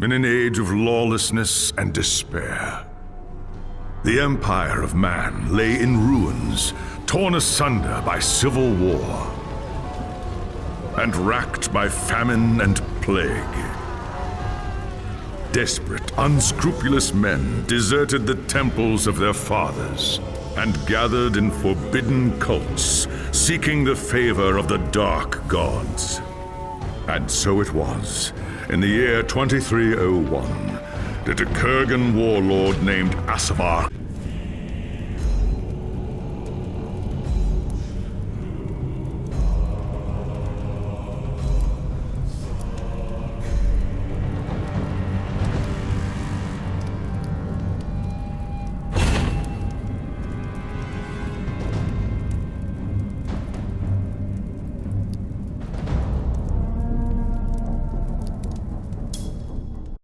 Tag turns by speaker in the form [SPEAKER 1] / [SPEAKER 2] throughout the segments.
[SPEAKER 1] in an age of lawlessness and despair. The empire of man lay in ruins, torn asunder by civil war, and racked by famine and plague. Desperate, unscrupulous men deserted the temples of their fathers and gathered in forbidden cults, seeking the favor of the dark gods. And so it was, in the year 2301, that a Kurgan warlord named Asavar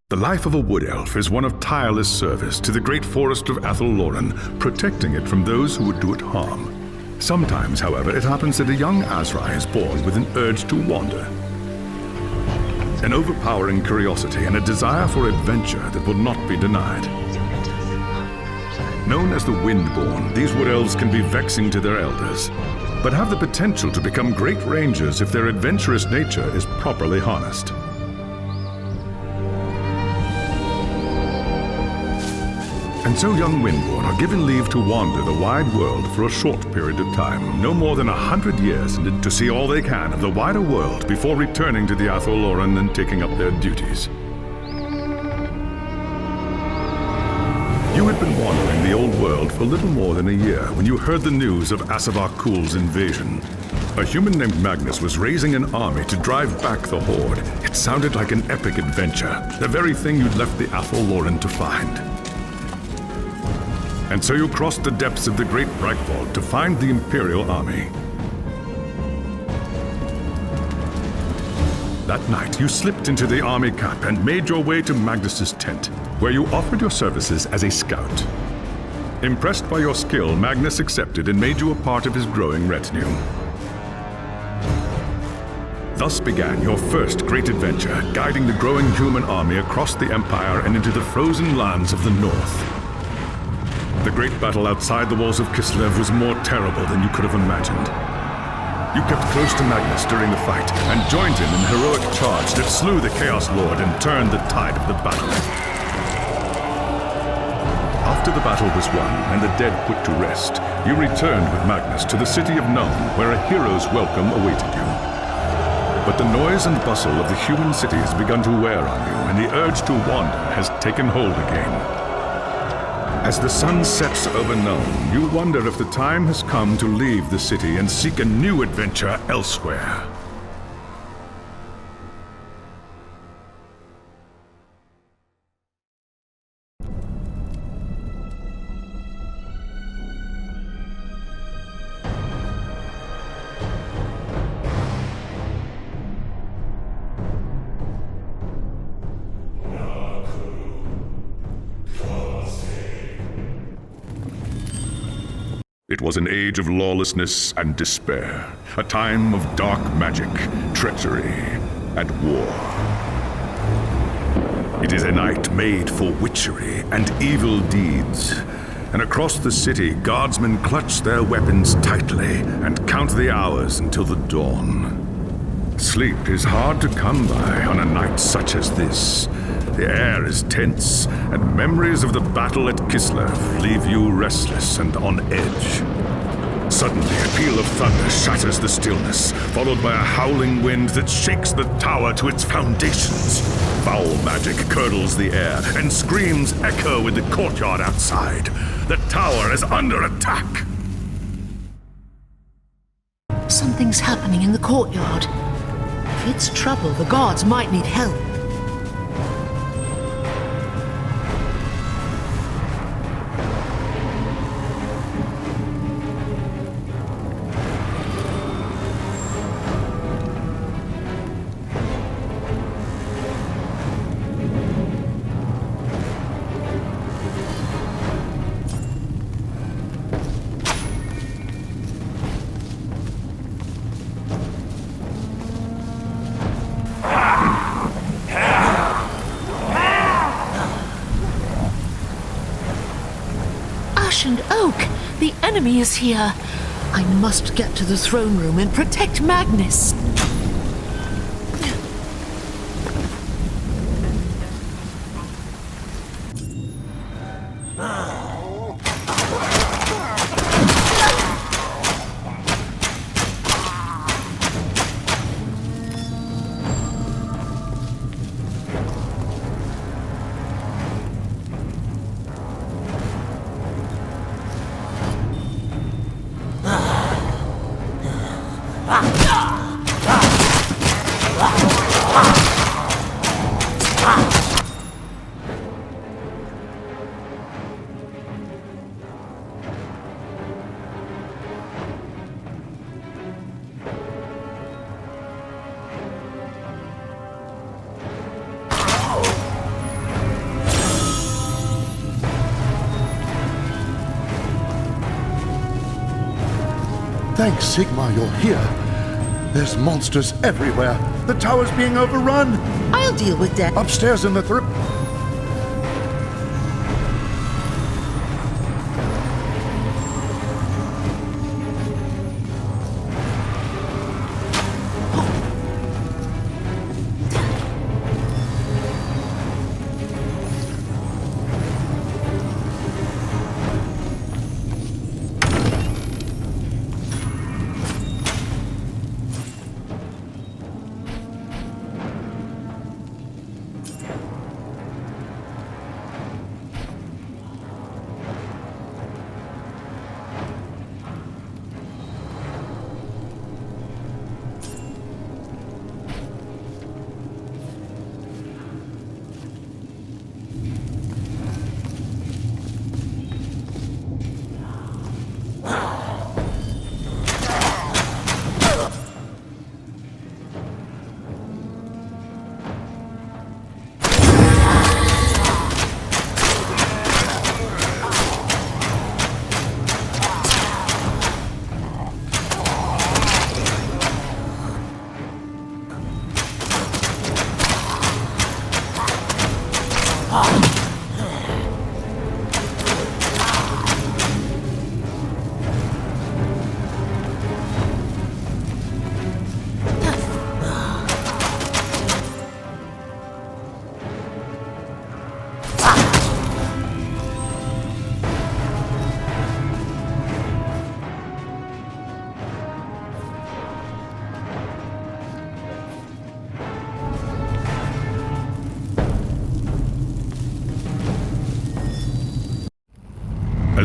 [SPEAKER 1] The life of a wood elf is one of tireless service to the great forest of Athel-Loren, protecting it from those who would do it harm. Sometimes, however, it happens that a young Azrai is born with an urge to wander. An overpowering curiosity and a desire for adventure that will not be denied. Known as the Windborn, these wood elves can be vexing to their elders, but have the potential to become great rangers if their adventurous nature is properly harnessed. And so young Windborn are given leave to wander the wide world for a short period of time, no more than 100 years, to see all they can of the wider world before returning to the Athel-Loren and taking up their duties. You had been wandering the old world for little more than a year when you heard the news of Asavar Kul's invasion. A human named Magnus was raising an army to drive back the Horde. It sounded like an epic adventure, the very thing you'd left the Athel-Loren to find. And so you crossed the depths of the Great Breakvault to find the Imperial Army. That night, you slipped into the army camp and made your way to Magnus's tent, where you offered your services as a scout. Impressed by your skill, Magnus accepted and made you a part of his growing retinue. Thus began your first great adventure, guiding the growing human army across the Empire and into the frozen lands of the North. The great battle outside the walls of Kislev was more terrible than you could have imagined. You kept close to Magnus during the fight and joined him in a heroic charge that slew the Chaos Lord and turned the tide of the battle. After the battle was won and the dead put to rest, you returned with Magnus to the city of Nome, where a hero's welcome awaited you. But the noise and bustle of the human city has begun to wear on you, and the urge to wander has taken hold again. As the sun sets over Nome, you wonder if the time has come to leave the city and seek a new adventure elsewhere. It was an age of lawlessness and despair, a time of dark magic, treachery, and war. It is a night made for witchery and evil deeds, and across the city, guardsmen clutch their weapons tightly and count the hours until the dawn. Sleep is hard to come by on a night such as this. The air is tense, and memories of the battle at Kislev leave you restless and on edge. Suddenly, a peal of thunder shatters the stillness, followed by a howling wind that shakes the tower to its foundations. Foul magic curdles the air, and screams echo in the courtyard outside. The tower is under attack.
[SPEAKER 2] Something's happening in the courtyard. If it's trouble, the guards might need help. enemy is here. I must get to the throne room and protect Magnus.
[SPEAKER 3] Thanks, Sigmar, you're here. There's monsters everywhere. The tower's being overrun.
[SPEAKER 2] I'll deal with that.
[SPEAKER 3] Upstairs in the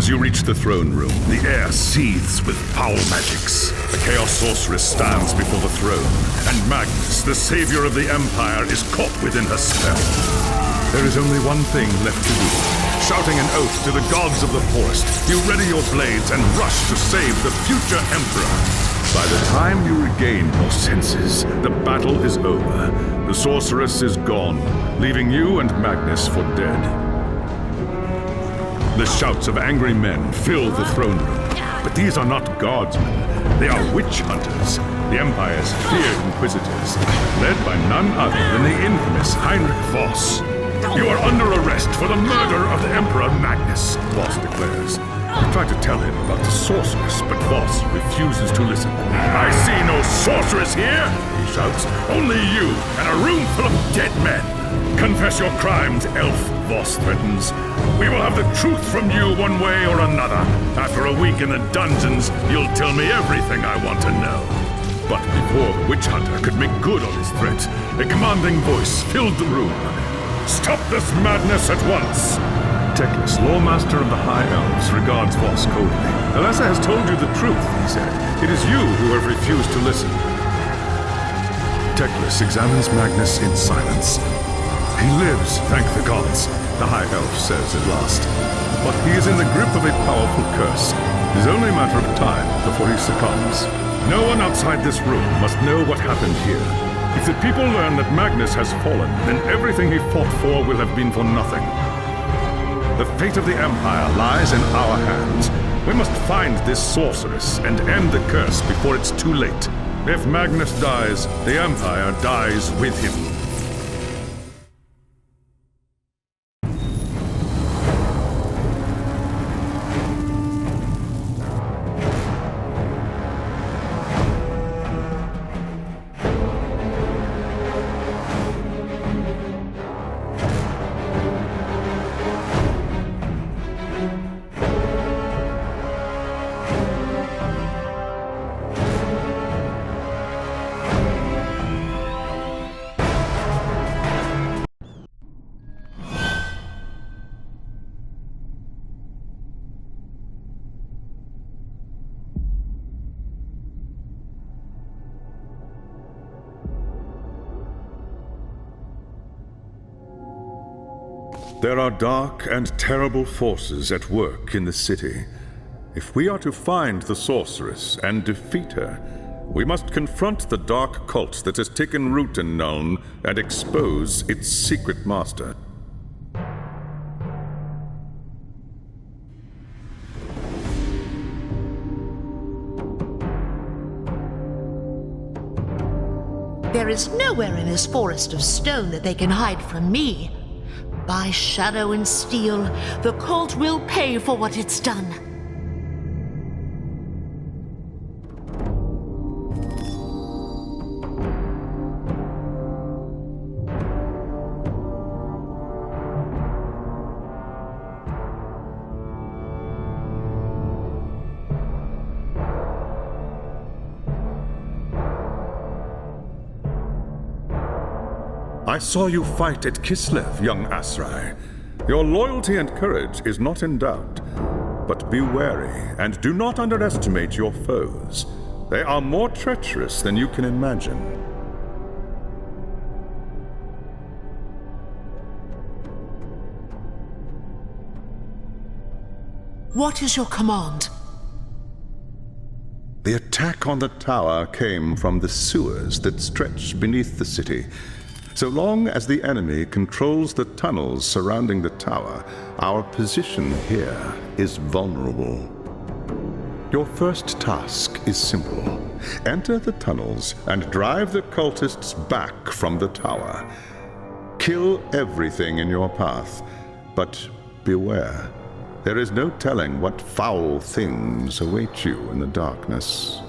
[SPEAKER 1] As you reach the throne room, the air seethes with foul magics. The Chaos Sorceress stands before the throne, and Magnus, the savior of the Empire, is caught within her spell. There is only one thing left to do. Shouting an oath to the gods of the forest, you ready your blades and rush to save the future Emperor. By the time you regain your senses, the battle is over. The Sorceress is gone, leaving you and Magnus for dead. The shouts of angry men fill the throne room. But these are not guardsmen. They are witch hunters, the Empire's feared inquisitors, led by none other than the infamous Heinrich Voss. You are under arrest for the murder of the Emperor Magnus, Voss declares. I try to tell him about the sorceress, but Voss refuses to listen. I see no sorceress here, he shouts. Only you and a room full of dead men. Confess your crimes, elf, Voss threatens. We will have the truth from you one way or another. After a week in the dungeons, you'll tell me everything I want to know. But before the witch hunter could make good on his threat, a commanding voice filled the room. Stop this madness at once! Teclis, Lawmaster of the High Elves, regards Voss coldly. Alessa has told you the truth, he said. It is you who have refused to listen. Teclis examines Magnus in silence. He lives, thank the gods, the High Elf says at last. But he is in the grip of a powerful curse. It is only a matter of time before he succumbs. No one outside this room must know what happened here. If the people learn that Magnus has fallen, then everything he fought for will have been for nothing. The fate of the Empire lies in our hands. We must find this sorceress and end the curse before it's too late. If Magnus dies, the Empire dies with him. There are dark and terrible forces at work in the city. If we are to find the sorceress and defeat her, we must confront the dark cult that has taken root in Nuln and expose its secret master.
[SPEAKER 2] There is nowhere in this forest of stone that they can hide from me. By shadow and steel, the cult will pay for what it's done.
[SPEAKER 1] I saw you fight at Kislev, young Asrai. Your loyalty and courage is not in doubt. But be wary and do not underestimate your foes. They are more treacherous than you can imagine.
[SPEAKER 2] What is your command?
[SPEAKER 1] The attack on the tower came from the sewers that stretch beneath the city. So long as the enemy controls the tunnels surrounding the tower, our position here is vulnerable. Your first task is simple. Enter the tunnels and drive the cultists back from the tower. Kill everything in your path, but beware. There is no telling what foul things await you in the darkness.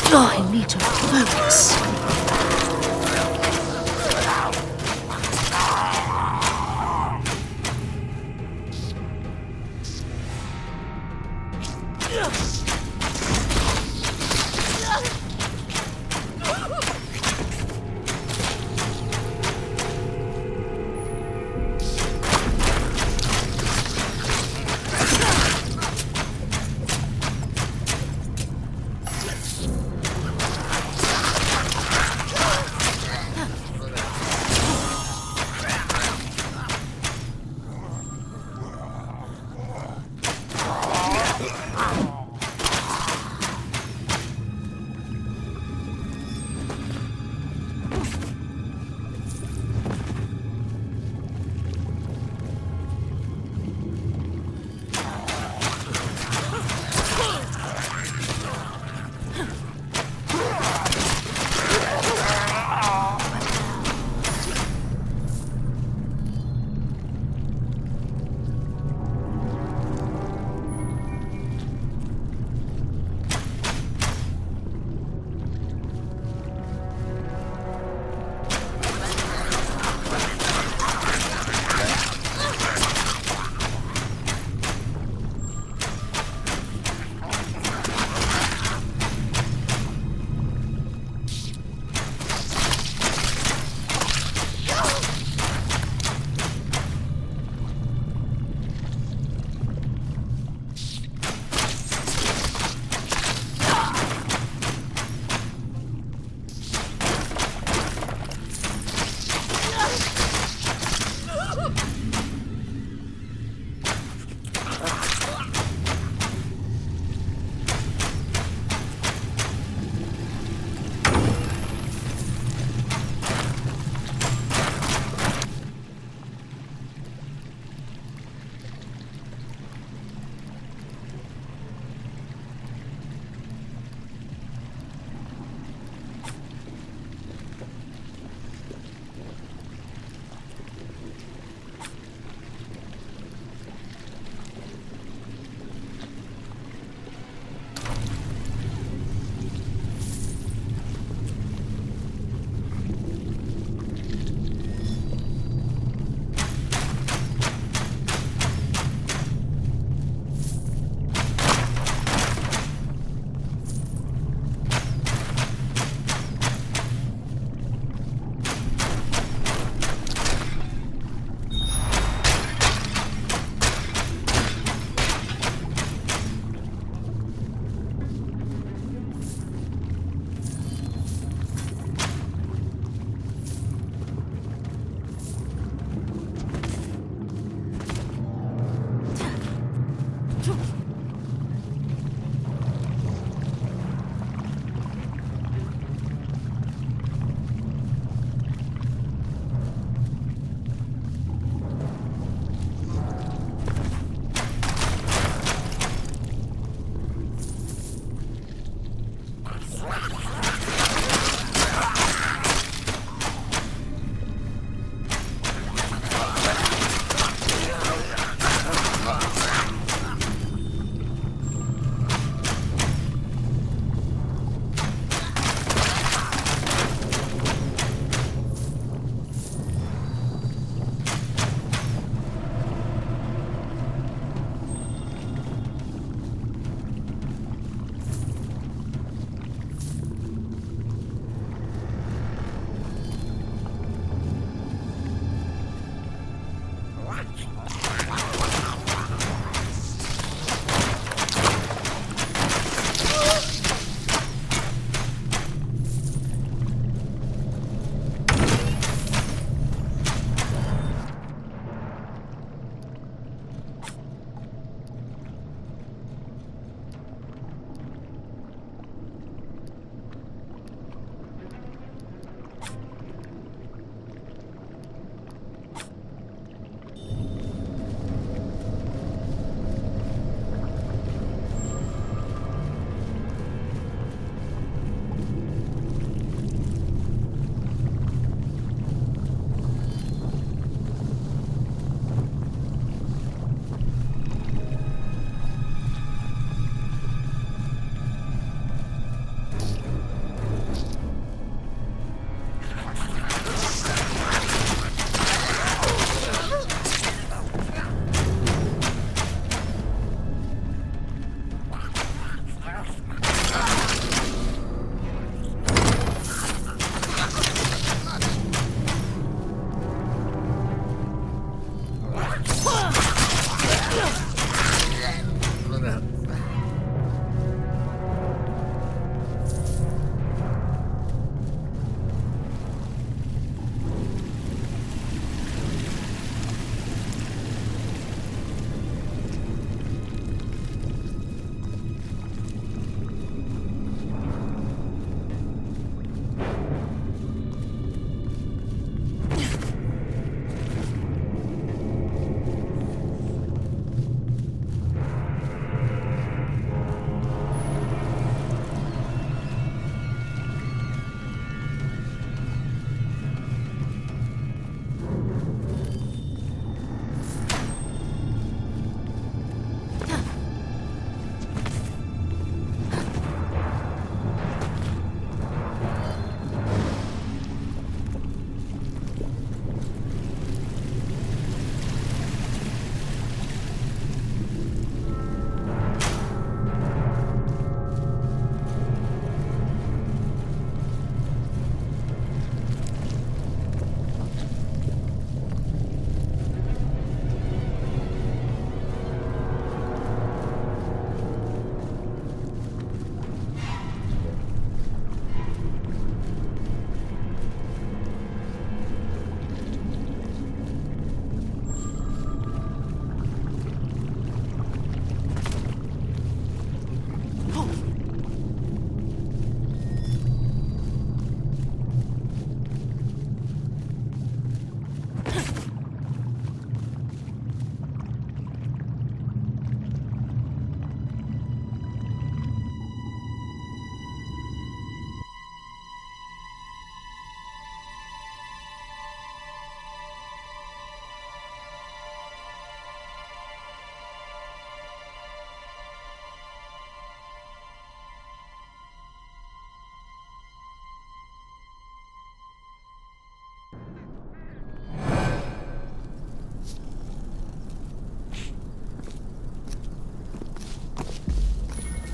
[SPEAKER 2] Oh, I need to focus.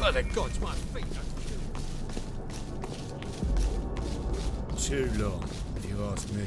[SPEAKER 4] By the gods, my feet are too long, if you ask me.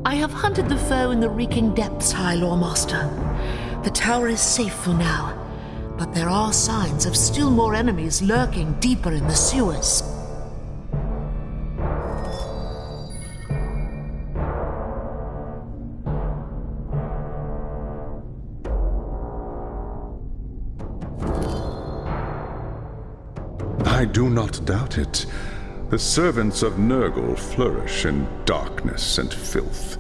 [SPEAKER 2] I have hunted the foe in the reeking depths, High Loremaster. The tower is safe for now, but there are signs of still more enemies lurking deeper in the sewers.
[SPEAKER 1] I do not doubt it. The servants of Nurgle flourish in darkness and filth.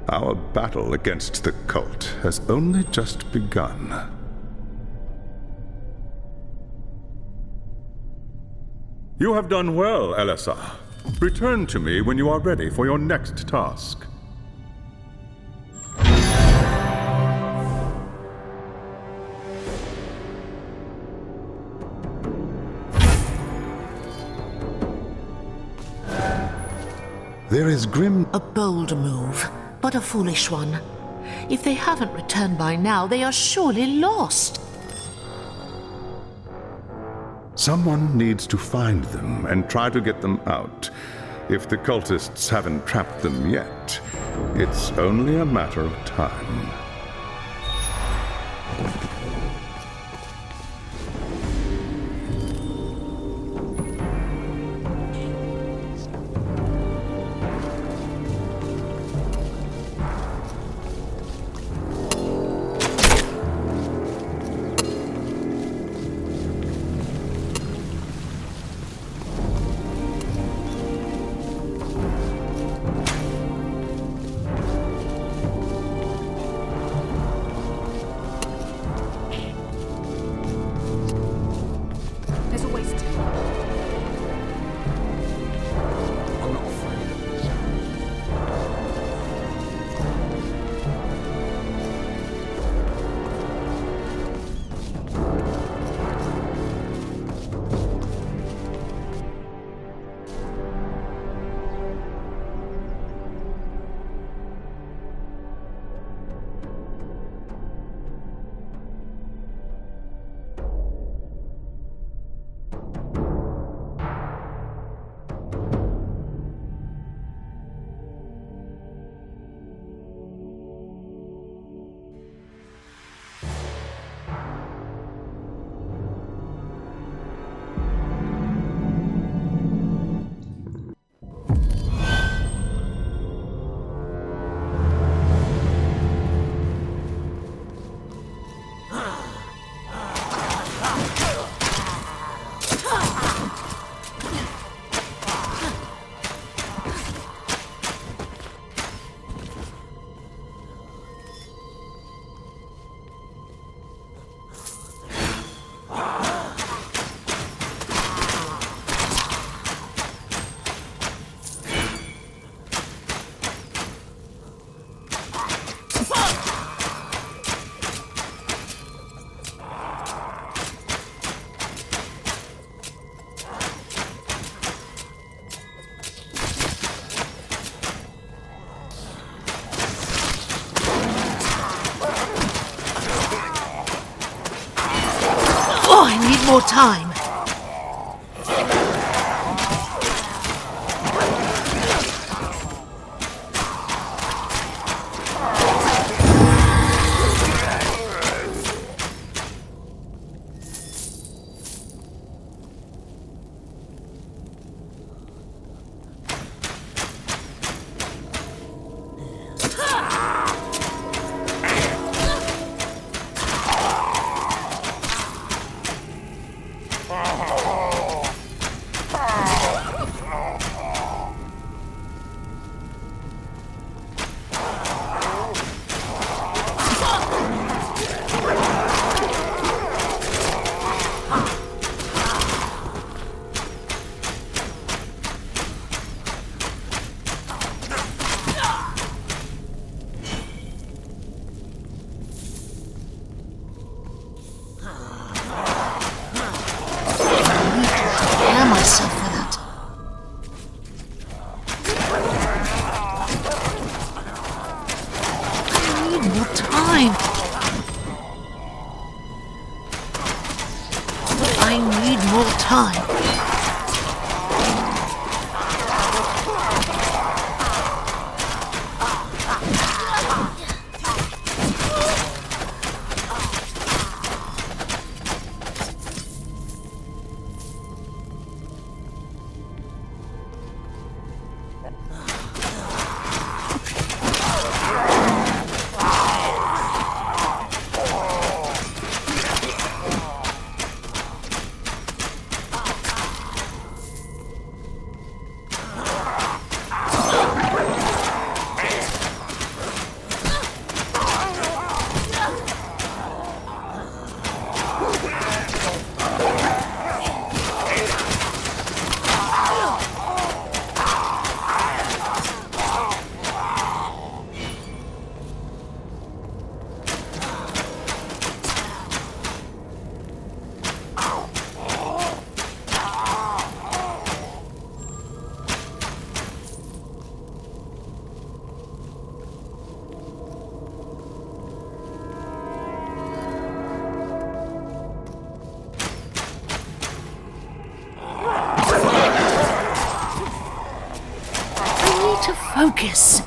[SPEAKER 1] Our battle against the cult has only just begun. You have done well, Elessa. Return to me when you are ready for your next task. There is grim...
[SPEAKER 2] A bold move, but a foolish one. If they haven't returned by now, they are surely lost.
[SPEAKER 1] Someone needs to find them and try to get them out. If the cultists haven't trapped them yet, it's only a matter of time.
[SPEAKER 5] There's a waste.
[SPEAKER 4] I'm not afraid.
[SPEAKER 2] Oh, I need more time. myself for that. I need more time. I need more time. Focus.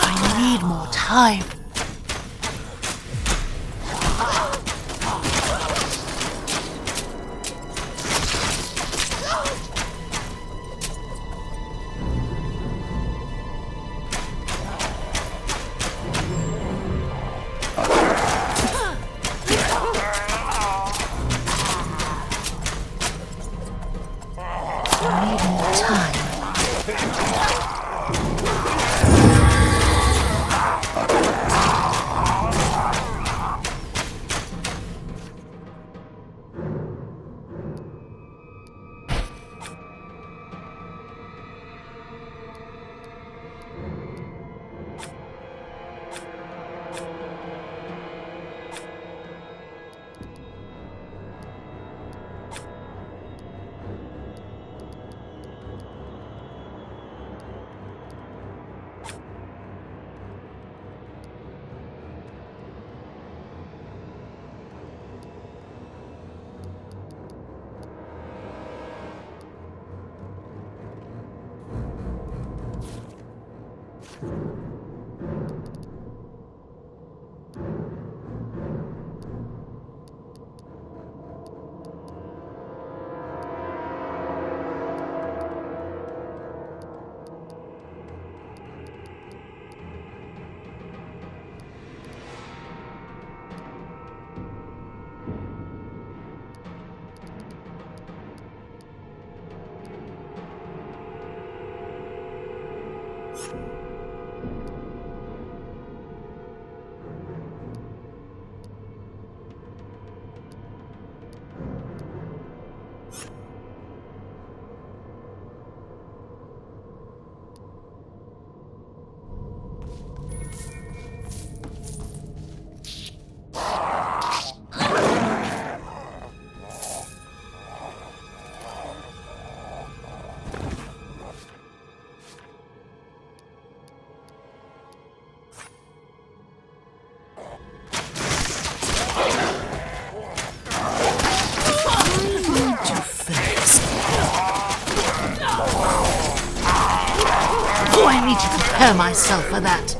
[SPEAKER 2] I need more time. I need to prepare myself for that.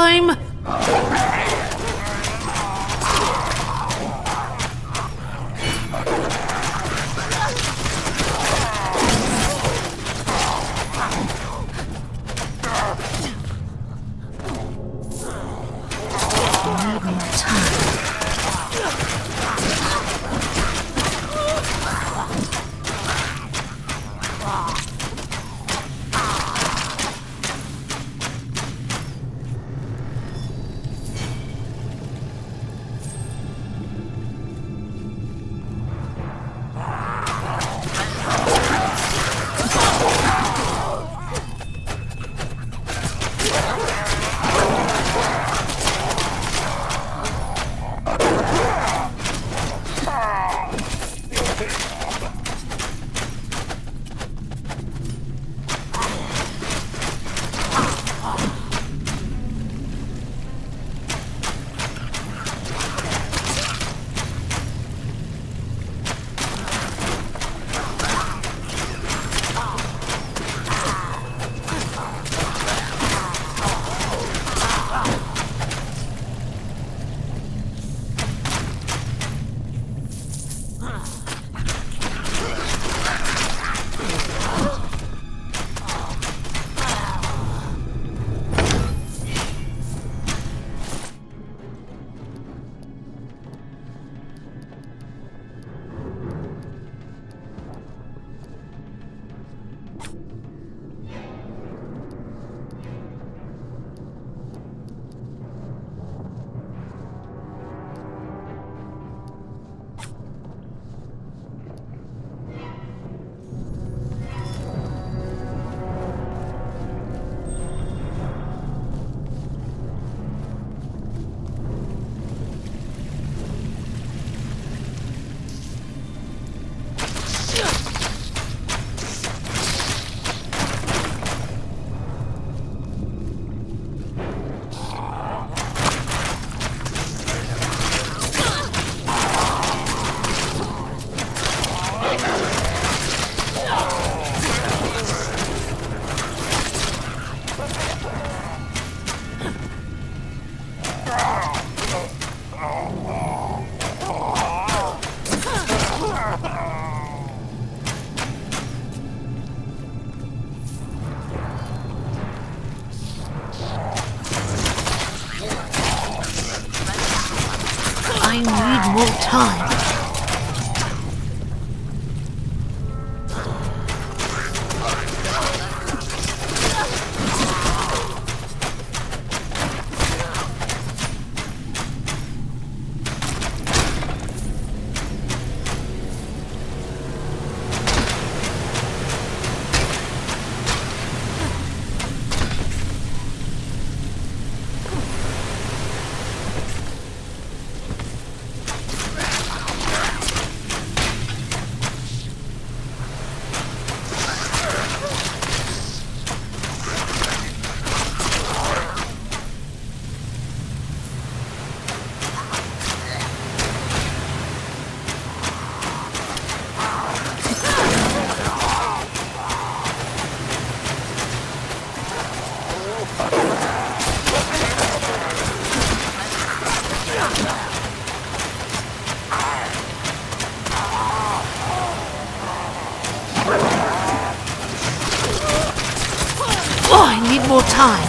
[SPEAKER 2] time! I need more time. Oh, I need more time.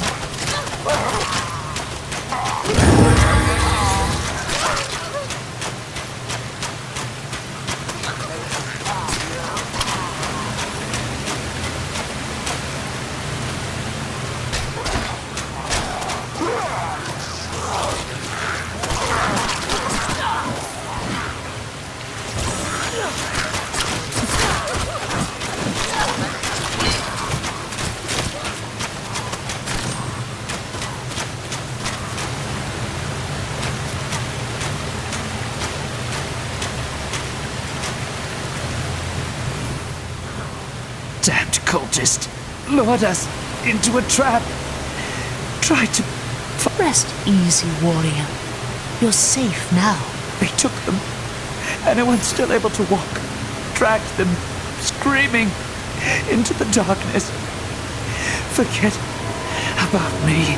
[SPEAKER 6] Damned cultist lured us into a trap. Tried to...
[SPEAKER 2] Rest easy, warrior. You're safe now.
[SPEAKER 6] They took them. Anyone's still able to walk. Dragged them, screaming, into the darkness. Forget about me.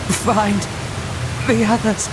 [SPEAKER 6] find the others.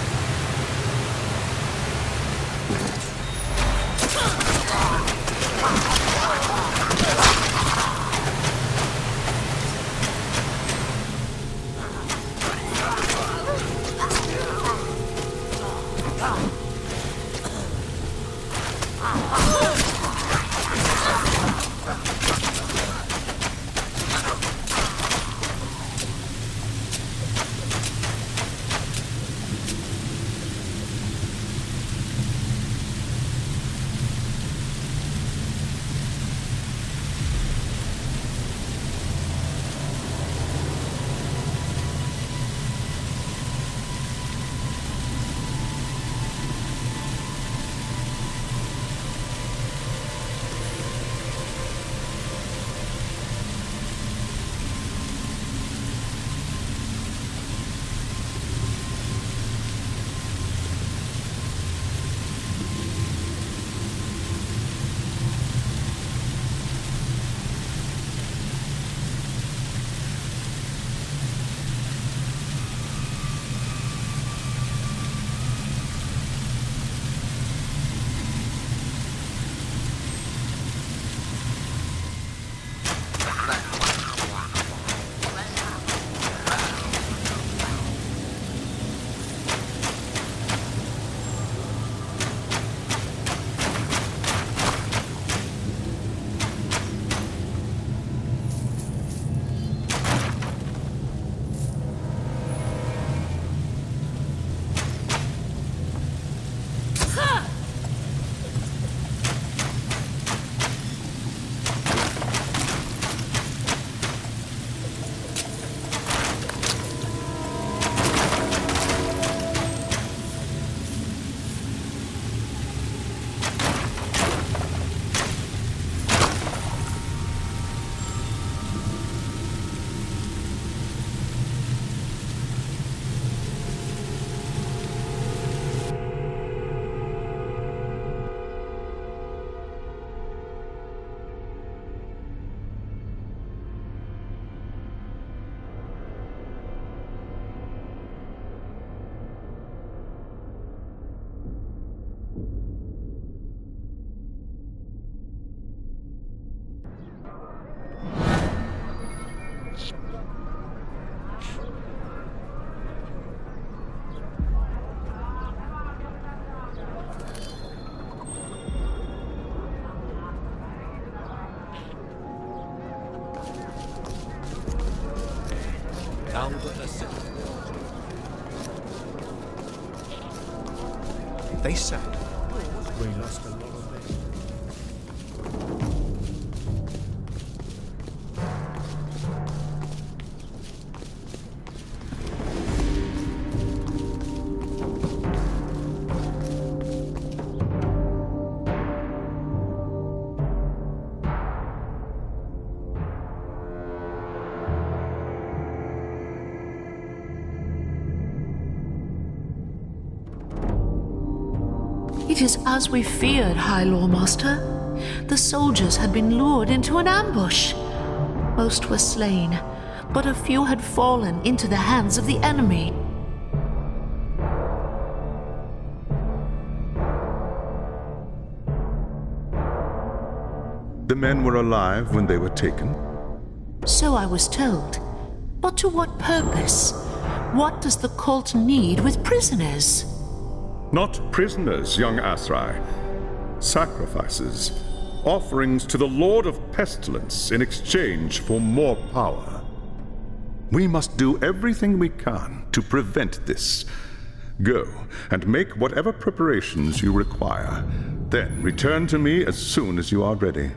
[SPEAKER 7] They say
[SPEAKER 4] We lost a lot of men.
[SPEAKER 2] It is as we feared, High Lawmaster. The soldiers had been lured into an ambush. Most were slain, but a few had fallen into the hands of the enemy.
[SPEAKER 1] The men were alive when they were taken?
[SPEAKER 2] So I was told. But to what purpose? What does the cult need with prisoners?
[SPEAKER 1] Not prisoners, young Asrai. Sacrifices. Offerings to the Lord of Pestilence in exchange for more power. We must do everything we can to prevent this. Go and make whatever preparations you require. Then return to me as soon as you are ready.